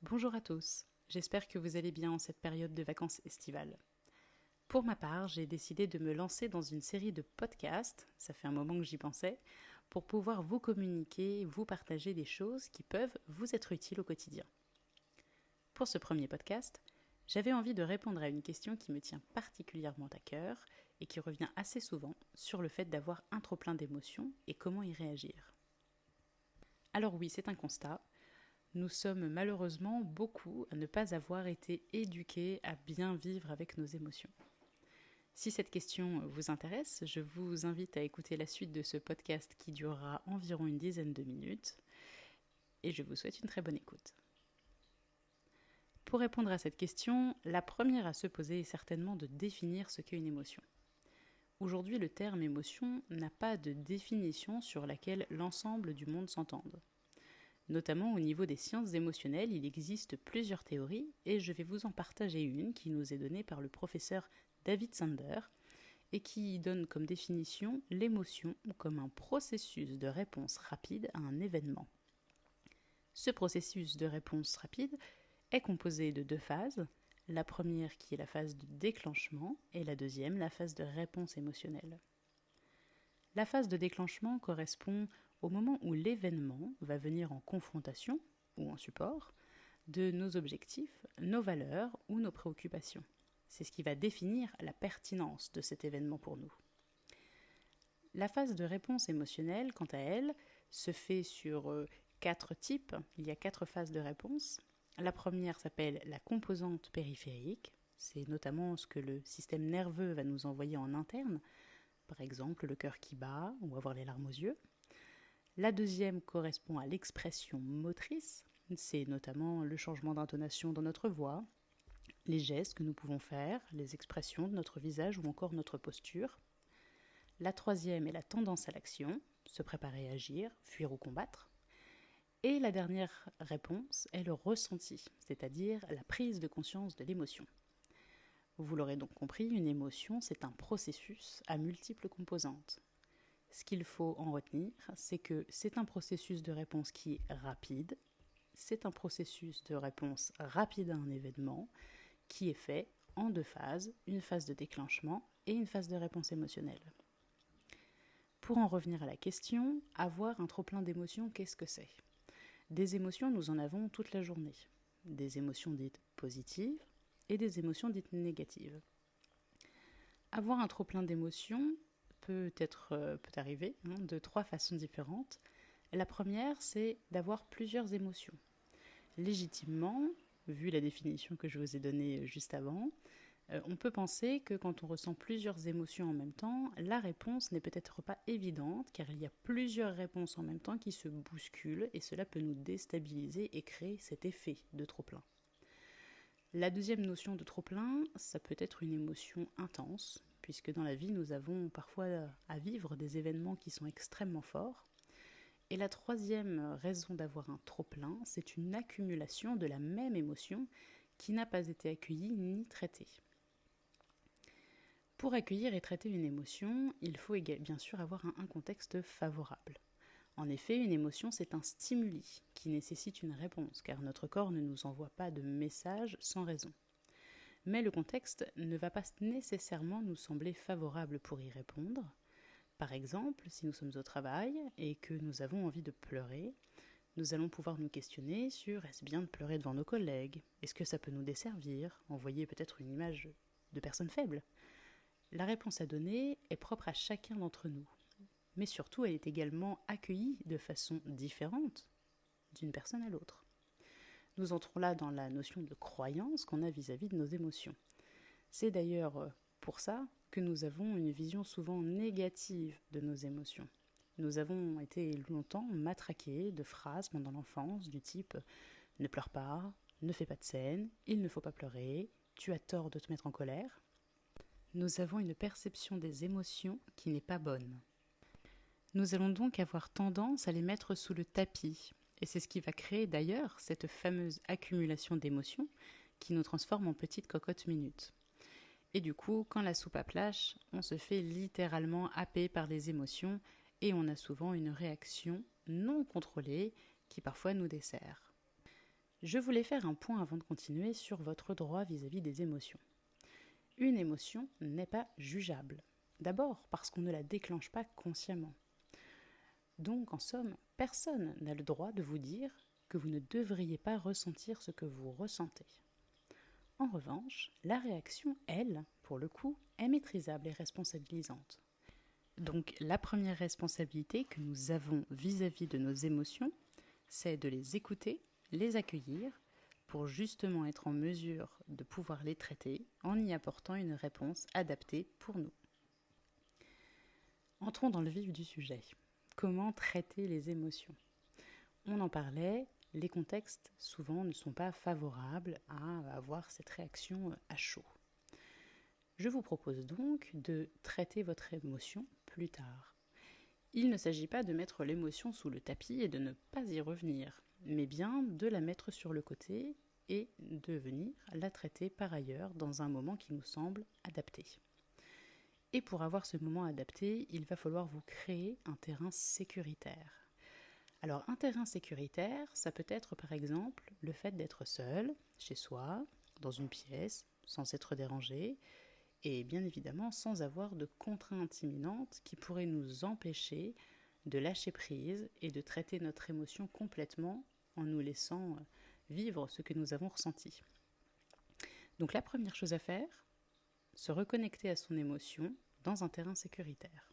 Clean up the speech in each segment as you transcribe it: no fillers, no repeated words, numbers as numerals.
Bonjour à tous, j'espère que vous allez bien en cette période de vacances estivales. Pour ma part, j'ai décidé de me lancer dans une série de podcasts, ça fait un moment que j'y pensais, pour pouvoir vous communiquer, vous partager des choses qui peuvent vous être utiles au quotidien. Pour ce premier podcast, j'avais envie de répondre à une question qui me tient particulièrement à cœur et qui revient assez souvent sur le fait d'avoir un trop-plein d'émotions et comment y réagir. Alors oui, c'est un constat. Nous sommes malheureusement beaucoup à ne pas avoir été éduqués à bien vivre avec nos émotions. Si cette question vous intéresse, je vous invite à écouter la suite de ce podcast qui durera environ une dizaine de minutes et je vous souhaite une très bonne écoute. Pour répondre à cette question, la première à se poser est certainement de définir ce qu'est une émotion. Aujourd'hui, le terme émotion n'a pas de définition sur laquelle l'ensemble du monde s'entende. Notamment au niveau des sciences émotionnelles, il existe plusieurs théories et je vais vous en partager une qui nous est donnée par le professeur David Sander et qui donne comme définition l'émotion comme un processus de réponse rapide à un événement. Ce processus de réponse rapide est composé de deux phases, la première qui est la phase de déclenchement et la deuxième la phase de réponse émotionnelle. La phase de déclenchement correspond au moment où l'événement va venir en confrontation ou en support de nos objectifs, nos valeurs ou nos préoccupations. C'est ce qui va définir la pertinence de cet événement pour nous. La phase de réponse émotionnelle, quant à elle, se fait sur 4 types. Il y a 4 phases de réponse. La première s'appelle la composante périphérique. C'est notamment ce que le système nerveux va nous envoyer en interne. Par exemple, le cœur qui bat ou avoir les larmes aux yeux. La deuxième correspond à l'expression motrice. C'est notamment le changement d'intonation dans notre voix, les gestes que nous pouvons faire, les expressions de notre visage ou encore notre posture. La troisième est la tendance à l'action, se préparer à agir, fuir ou combattre. Et la dernière réponse est le ressenti, c'est-à-dire la prise de conscience de l'émotion. Vous l'aurez donc compris, une émotion, c'est un processus à multiples composantes. Ce qu'il faut en retenir, c'est que c'est un processus de réponse qui est rapide, c'est un processus de réponse rapide à un événement qui est fait en 2 phases, une phase de déclenchement et une phase de réponse émotionnelle. Pour en revenir à la question, avoir un trop-plein d'émotions, qu'est-ce que c'est ? Des émotions, nous en avons toute la journée. Des émotions dites positives et des émotions dites négatives. Avoir un trop-plein d'émotions peut arriver de 3 façons différentes. La première, c'est d'avoir plusieurs émotions. Légitimement, vu la définition que je vous ai donnée juste avant, on peut penser que quand on ressent plusieurs émotions en même temps, la réponse n'est peut-être pas évidente, car il y a plusieurs réponses en même temps qui se bousculent, et cela peut nous déstabiliser et créer cet effet de trop-plein. La deuxième notion de trop-plein, ça peut être une émotion intense, puisque dans la vie, nous avons parfois à vivre des événements qui sont extrêmement forts. Et la troisième raison d'avoir un trop-plein, c'est une accumulation de la même émotion qui n'a pas été accueillie ni traitée. Pour accueillir et traiter une émotion, il faut bien sûr avoir un contexte favorable. En effet, une émotion, c'est un stimuli qui nécessite une réponse, car notre corps ne nous envoie pas de message sans raison. Mais le contexte ne va pas nécessairement nous sembler favorable pour y répondre. Par exemple, si nous sommes au travail et que nous avons envie de pleurer, nous allons pouvoir nous questionner sur est-ce bien de pleurer devant nos collègues ? Est-ce que ça peut nous desservir ? Envoyer peut-être une image de personne faible ? La réponse à donner est propre à chacun d'entre nous. Mais surtout, elle est également accueillie de façon différente d'une personne à l'autre. Nous entrons là dans la notion de croyance qu'on a vis-à-vis de nos émotions. C'est d'ailleurs pour ça que nous avons une vision souvent négative de nos émotions. Nous avons été longtemps matraqués de phrases pendant l'enfance du type « ne pleure pas »,« ne fais pas de scène »,« il ne faut pas pleurer »,« tu as tort de te mettre en colère ». Nous avons une perception des émotions qui n'est pas bonne. Nous allons donc avoir tendance à les mettre sous le tapis. Et c'est ce qui va créer d'ailleurs cette fameuse accumulation d'émotions qui nous transforme en petites cocottes minutes. Et du coup, quand la soupape lâche, on se fait littéralement happer par les émotions et on a souvent une réaction non contrôlée qui parfois nous dessert. Je voulais faire un point avant de continuer sur votre droit vis-à-vis des émotions. Une émotion n'est pas jugeable. D'abord parce qu'on ne la déclenche pas consciemment. Donc, en somme, personne n'a le droit de vous dire que vous ne devriez pas ressentir ce que vous ressentez. En revanche, la réaction, elle, pour le coup, est maîtrisable et responsabilisante. Donc, la première responsabilité que nous avons vis-à-vis de nos émotions, c'est de les écouter, les accueillir, pour justement être en mesure de pouvoir les traiter en y apportant une réponse adaptée pour nous. Entrons dans le vif du sujet. Comment traiter les émotions ? On en parlait, les contextes souvent ne sont pas favorables à avoir cette réaction à chaud. Je vous propose donc de traiter votre émotion plus tard. Il ne s'agit pas de mettre l'émotion sous le tapis et de ne pas y revenir, mais bien de la mettre sur le côté et de venir la traiter par ailleurs dans un moment qui nous semble adapté. Et pour avoir ce moment adapté, il va falloir vous créer un terrain sécuritaire. Alors un terrain sécuritaire, ça peut être par exemple le fait d'être seul, chez soi, dans une pièce, sans être dérangé, et bien évidemment sans avoir de contraintes imminentes qui pourraient nous empêcher de lâcher prise et de traiter notre émotion complètement en nous laissant vivre ce que nous avons ressenti. Donc la première chose à faire, se reconnecter à son émotion dans un terrain sécuritaire.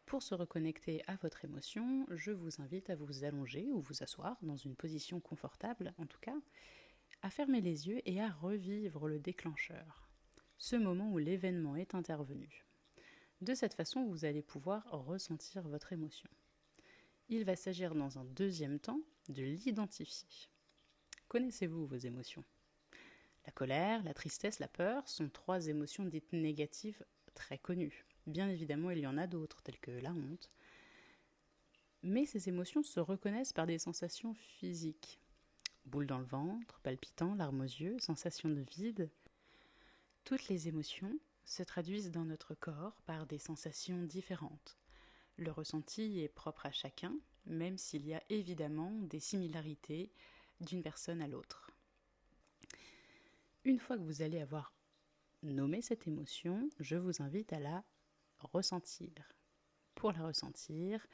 Pour se reconnecter à votre émotion, je vous invite à vous allonger ou vous asseoir dans une position confortable, en tout cas, à fermer les yeux et à revivre le déclencheur, ce moment où l'événement est intervenu. De cette façon, vous allez pouvoir ressentir votre émotion. Il va s'agir dans un deuxième temps de l'identifier. Connaissez-vous vos émotions ? La colère, la tristesse, la peur sont 3 émotions dites négatives très connues. Bien évidemment, il y en a d'autres, telles que la honte. Mais ces émotions se reconnaissent par des sensations physiques. Boule dans le ventre, palpitant, larmes aux yeux, sensation de vide. Toutes les émotions se traduisent dans notre corps par des sensations différentes. Le ressenti est propre à chacun, même s'il y a évidemment des similarités d'une personne à l'autre. Une fois que vous allez avoir nommé cette émotion, je vous invite à la ressentir. Pour la ressentir,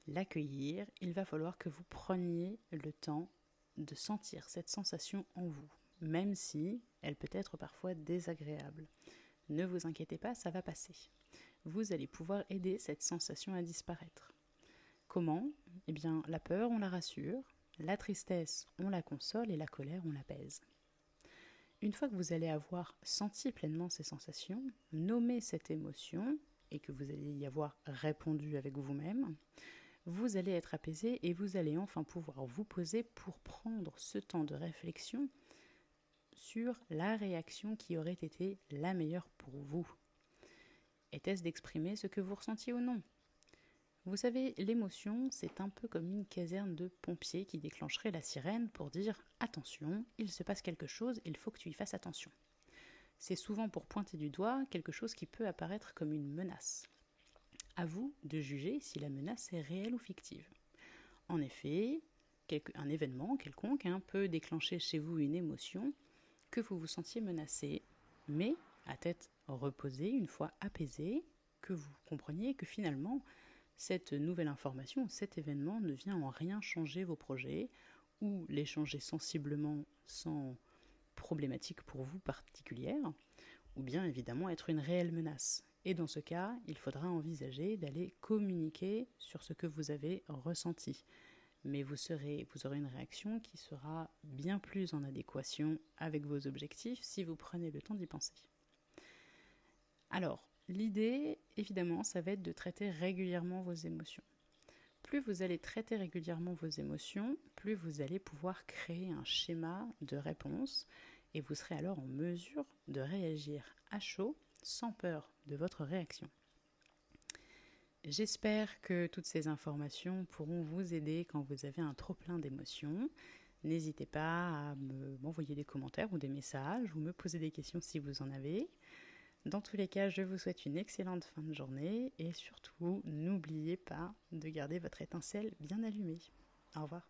l'accueillir, il va falloir que vous preniez le temps de sentir cette sensation en vous, même si elle peut être parfois désagréable. Ne vous inquiétez pas, ça va passer. Vous allez pouvoir aider cette sensation à disparaître. Comment ? Eh bien, la peur, on la rassure, la tristesse, on la console et la colère, on l'apaise. Une fois que vous allez avoir senti pleinement ces sensations, nommé cette émotion et que vous allez y avoir répondu avec vous-même, vous allez être apaisé et vous allez enfin pouvoir vous poser pour prendre ce temps de réflexion sur la réaction qui aurait été la meilleure pour vous. Était-ce d'exprimer ce que vous ressentiez ou non ? Vous savez, l'émotion, c'est un peu comme une caserne de pompiers qui déclencherait la sirène pour dire « Attention, il se passe quelque chose, il faut que tu y fasses attention ». C'est souvent pour pointer du doigt quelque chose qui peut apparaître comme une menace. À vous de juger si la menace est réelle ou fictive. En effet, un événement quelconque peut déclencher chez vous une émotion, que vous vous sentiez menacé, mais à tête reposée, une fois apaisé, que vous compreniez que finalement, cette nouvelle information, cet événement ne vient en rien changer vos projets ou les changer sensiblement sans problématique pour vous particulière, ou bien évidemment être une réelle menace. Et dans ce cas, il faudra envisager d'aller communiquer sur ce que vous avez ressenti. Mais vous aurez une réaction qui sera bien plus en adéquation avec vos objectifs si vous prenez le temps d'y penser. Alors, l'idée, évidemment, ça va être de traiter régulièrement vos émotions. Plus vous allez traiter régulièrement vos émotions, plus vous allez pouvoir créer un schéma de réponse et vous serez alors en mesure de réagir à chaud, sans peur de votre réaction. J'espère que toutes ces informations pourront vous aider quand vous avez un trop-plein d'émotions. N'hésitez pas à m'envoyer des commentaires ou des messages ou me poser des questions si vous en avez. Dans tous les cas, je vous souhaite une excellente fin de journée et surtout, n'oubliez pas de garder votre étincelle bien allumée. Au revoir.